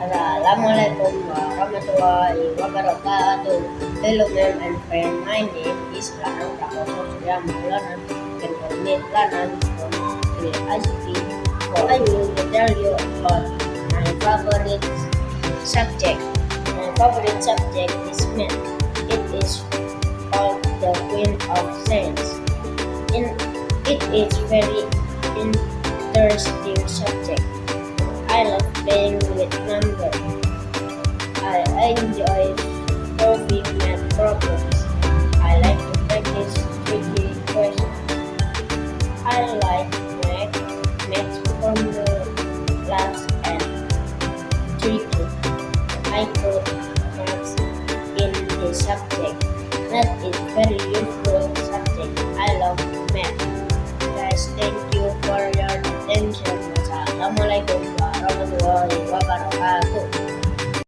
Assalamualaikum warahmatullahi wabarakatuh. Hello ma'am and friend, my name is Lanang Prakoso Surya Maulana. You can call me Lanang from Grade ICT. So I will tell you about my favorite subject. My favorite subject is math. It is called the Queen of Science. It is very interesting subject. I love playing with numbers. I enjoy solving math problems. I like to practice tricky questions. I like math formulas and tricky. I put math in the subject. Math is very useful subject. I love math. Guys, thank you for your attention. Assalamualaikum warahmatullahi wabarakatuh.